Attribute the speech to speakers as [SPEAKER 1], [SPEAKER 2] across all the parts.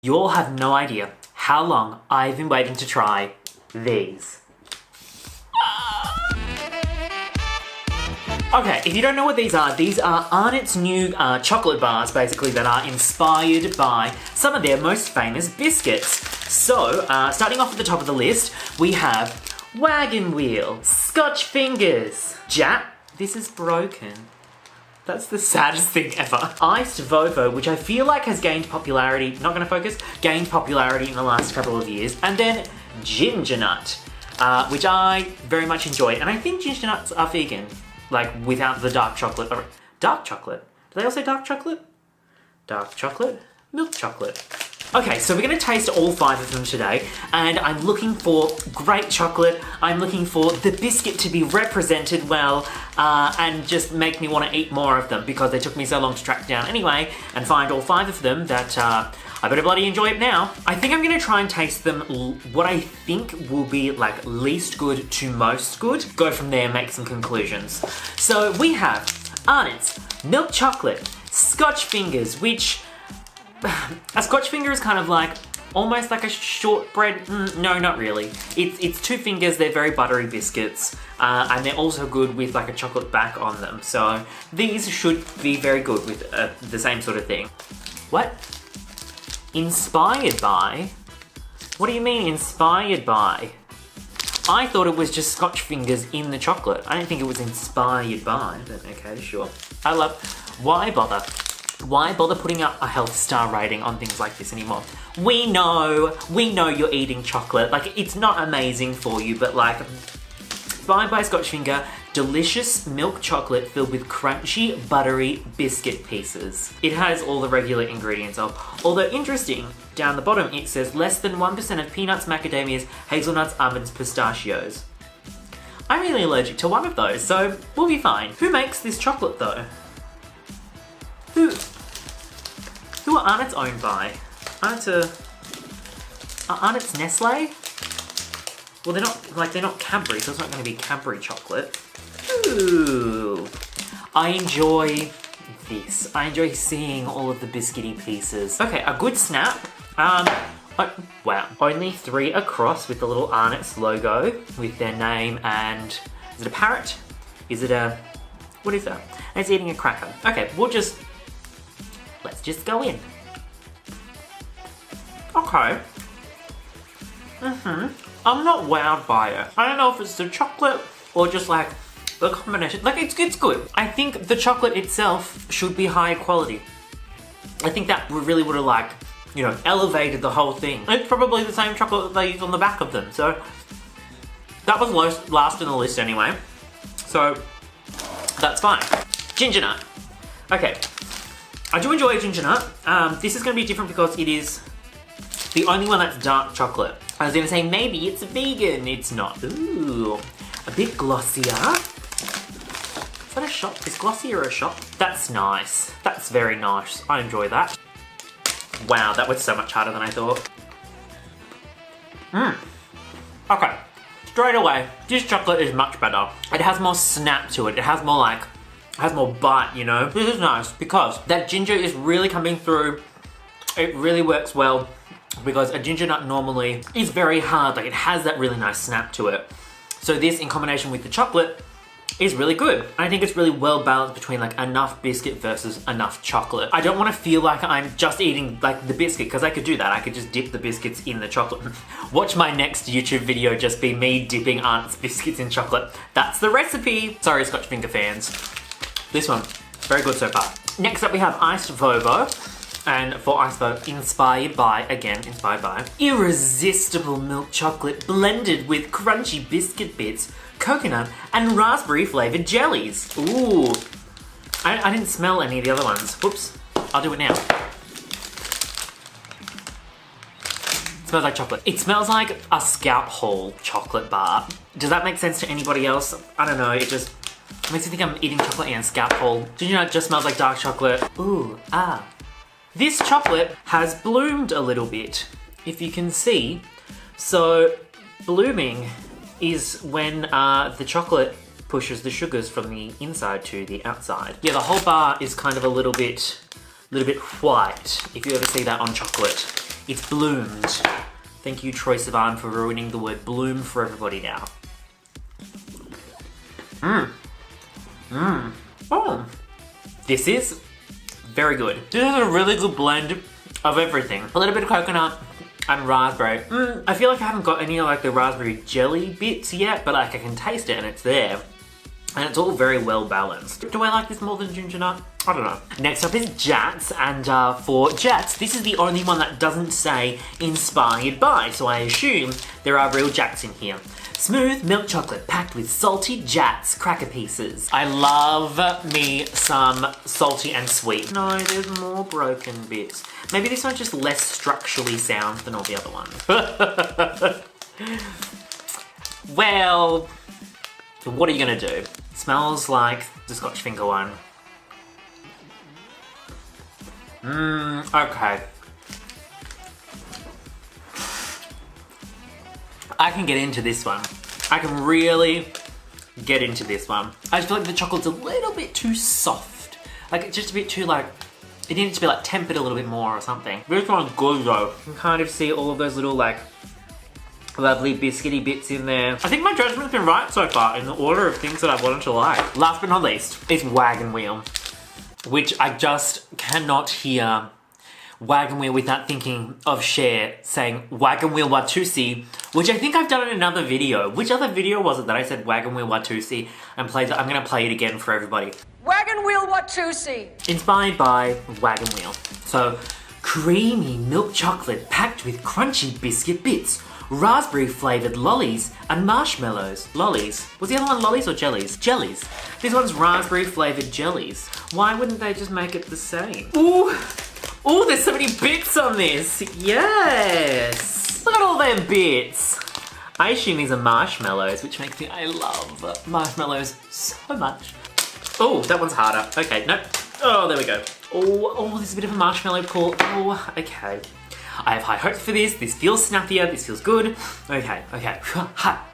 [SPEAKER 1] You all have no idea how long I've been waiting to try these. Okay, if you don't know what these are Arnott's new chocolate bars, basically, that are inspired by some of their most famous biscuits. So, starting off at the top of the list, we have Wagon Wheel, Scotch Fingers, Jap, this is broken. That's the saddest thing ever. Iced Vovo, which I feel like has gained popularity, not gonna focus, gained popularity in the last couple of years. And then Ginger Nut, which I very much enjoy. And I think ginger nuts are vegan, like without the dark chocolate. Or, dark chocolate? Do they all say dark chocolate? Dark chocolate? Milk chocolate. Okay, so we're gonna taste all 5 of them today, and I'm looking for great chocolate. I'm looking for the biscuit to be represented well, and just make me want to eat more of them, because they took me so long to track down anyway, and find all 5 of them that I better bloody enjoy it now. I think I'm gonna try and taste them what I think will be like least good to most good. Go from there and make some conclusions. So we have Arnott's Milk Chocolate, Scotch Fingers, which a Scotch finger is kind of like, almost like a shortbread, no, not really. It's 2 fingers, they're very buttery biscuits, and they're also good with like a chocolate back on them. So these should be very good with the same sort of thing. What? Inspired by? What do you mean inspired by? I thought it was just Scotch fingers in the chocolate. I didn't think it was inspired by, but okay, sure. Why bother? Why bother putting up a health star rating on things like this anymore? We know you're eating chocolate. Like, it's not amazing for you, but like, inspired by Scotch Finger, delicious milk chocolate filled with crunchy, buttery biscuit pieces. It has all the regular ingredients of, although interesting, down the bottom it says less than 1% of peanuts, macadamias, hazelnuts, almonds, pistachios. I'm really allergic to one of those, so we'll be fine. Who makes this chocolate though? Who are Arnott's owned by? Are Arnott's Nestle? Well, they're not Cadbury, so it's not going to be Cadbury chocolate. Ooh. I enjoy this. I enjoy seeing all of the biscuity pieces. Okay, a good snap. Wow. Only 3 across with the little Arnott's logo with their name and... Is it a parrot? Is it a... What is that? It's eating a cracker. Okay, let's just go in. Okay. I'm not wowed by it. I don't know if it's the chocolate or just like the combination. Like, it's good. I think the chocolate itself should be high quality. I think that really would have, like, you know, elevated the whole thing. It's probably the same chocolate that they use on the back of them. So that was last in the list anyway. So that's fine. Ginger Nut. Okay. I do enjoy a ginger nut. This is going to be different because it is the only one that's dark chocolate. I was going to say maybe it's vegan. It's not. Ooh, a bit glossier. Is that a shot? Is glossier a shot? That's nice. That's very nice. I enjoy that. Wow, that was so much harder than I thought. Okay, straight away, this chocolate is much better. It has more snap to it. It has more like... has more bite, you know? This is nice because that ginger is really coming through. It really works well because a ginger nut normally is very hard. Like, it has that really nice snap to it. So this, in combination with the chocolate, is really good. I think it's really well balanced between like enough biscuit versus enough chocolate. I don't want to feel like I'm just eating like the biscuit, because I could do that. I could just dip the biscuits in the chocolate. Watch my next YouTube video just be me dipping Aunt's biscuits in chocolate. That's the recipe. Sorry, Scotch Finger fans. This one, very good so far. Next up we have Iced Vovo. And for Iced Vovo, inspired by irresistible milk chocolate blended with crunchy biscuit bits, coconut, and raspberry flavoured jellies. Ooh. I didn't smell any of the other ones. Whoops. I'll do it now. It smells like chocolate. It smells like a Scout Hall chocolate bar. Does that make sense to anybody else? I don't know, it just makes me think I'm eating chocolate and Scout Hall. Did you know it just smells like dark chocolate? Ooh, ah. This chocolate has bloomed a little bit, if you can see. So, blooming is when the chocolate pushes the sugars from the inside to the outside. Yeah, the whole bar is kind of a little bit white, if you ever see that on chocolate. It's bloomed. Thank you, Troye Sivan, for ruining the word bloom for everybody now. Oh, this is very good. This is a really good blend of everything. A little bit of coconut and raspberry. I feel like I haven't got any of like the raspberry jelly bits yet, but like I can taste it and it's there. And it's all very well balanced. Do I like this more than ginger nut? I don't know. Next up is Jatz, and for Jatz, this is the only one that doesn't say inspired by, so I assume there are real Jatz in here. Smooth milk chocolate packed with salty Jatz cracker pieces. I love me some salty and sweet. No, there's more broken bits. Maybe this one's just less structurally sound than all the other ones. Well, what are you gonna do? Smells like the Scotch finger one. Okay. I can get into this one. I can really get into this one. I just feel like the chocolate's a little bit too soft. Like it's just a bit too like, it needs to be like tempered a little bit more or something. This one's good though. You can kind of see all of those little like lovely biscuity bits in there. I think my judgment's been right so far in the order of things that I wanted to like. Last but not least, is Wagon Wheel, which I just cannot hear Wagon Wheel without thinking of Cher saying Wagon Wheel Watusi, which I think I've done in another video. Which other video was it that I said Wagon Wheel Watusi and played that? I'm gonna play it again for everybody.
[SPEAKER 2] Wagon Wheel Watusi.
[SPEAKER 1] Inspired by Wagon Wheel. So, creamy milk chocolate packed with crunchy biscuit bits, raspberry flavoured lollies and marshmallows. Lollies. Was the other one lollies or jellies? Jellies. This one's raspberry flavoured jellies. Why wouldn't they just make it the same? Ooh! Ooh, there's so many bits on this! Yes! Look at all them bits! I assume these are marshmallows, which makes me, I love marshmallows so much. Oh, that one's harder. Okay, nope. Oh, there we go. Oh, there's a bit of a marshmallow core. Oh, okay. I have high hopes for this. This feels snappier. This feels good. Okay. Ha.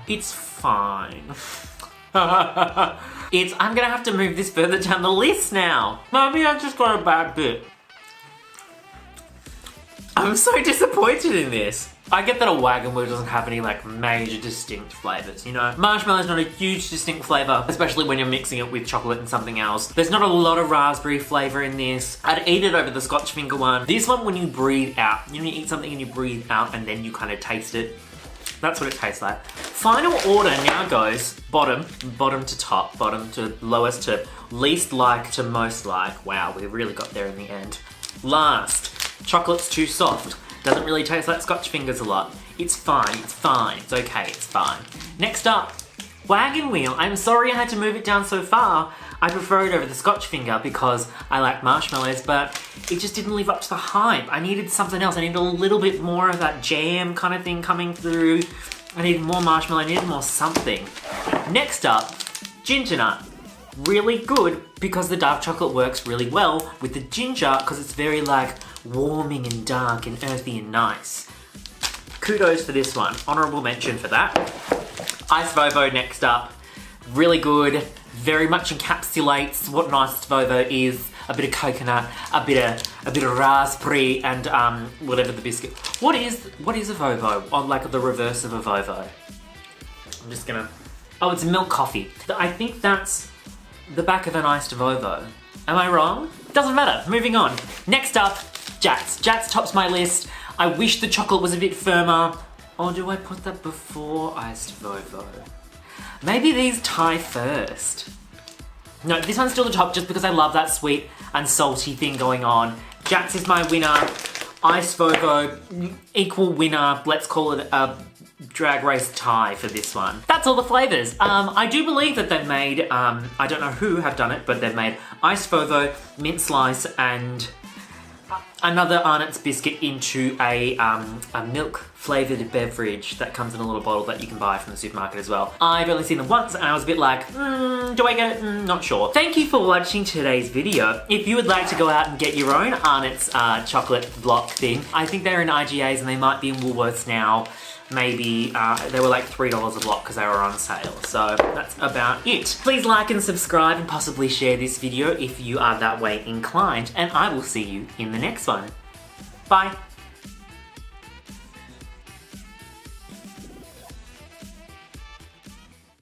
[SPEAKER 1] It's fine. I'm gonna have to move this further down the list now. Maybe I just got a bad bit. I'm so disappointed in this. I get that a Wagon Wheel doesn't have any like major distinct flavours, you know? Marshmallow's not a huge distinct flavour, especially when you're mixing it with chocolate and something else. There's not a lot of raspberry flavour in this. I'd eat it over the Scotch finger one. This one, when you breathe out, you know, you eat something and you breathe out and then you kind of taste it. That's what it tastes like. Final order now goes bottom to top, bottom to lowest to least like to most like. Wow, we really got there in the end. Last, chocolate's too soft. Doesn't really taste like Scotch fingers a lot. It's fine, it's okay, it's fine. Next up, Wagon Wheel. I'm sorry I had to move it down so far. I prefer it over the Scotch finger because I like marshmallows, but it just didn't live up to the hype. I needed something else. I needed a little bit more of that jam kind of thing coming through. I needed more marshmallow, I needed more something. Next up, ginger nut. Really good because the dark chocolate works really well with the ginger because it's very like warming and dark and earthy and nice. Kudos for this one. Honourable mention for that. Ice Vovo next up. Really good. Very much encapsulates what an iced Vovo is. A bit of coconut, a bit of raspberry, and whatever the biscuit. What is a Vovo? Oh, like the reverse of a Vovo. I'm just gonna. Oh, it's milk coffee. I think that's the back of an iced Vovo. Am I wrong? Doesn't matter. Moving on. Next up, Jatz. Jatz tops my list. I wish the chocolate was a bit firmer. Or do I put that before iced Vovo? Maybe these tie first. No, this one's still the top just because I love that sweet and salty thing going on. Jatz is my winner. Iced Vovo, equal winner. Let's call it a drag race tie for this one. That's all the flavours. I do believe that they've made, I don't know who have done it, but they've made Iced Vovo, mint slice, and another Arnott's biscuit into a milk flavoured beverage that comes in a little bottle that you can buy from the supermarket as well. I've only seen them once and I was a bit like, do I get it? Not sure. Thank you for watching today's video. If you would like to go out and get your own Arnott's chocolate block thing, I think they're in IGAs and they might be in Woolworths now. maybe they were like $3 a block because they were on sale. So that's about it. Please like and subscribe and possibly share this video if you are that way inclined, and I will see you in the next one. Bye.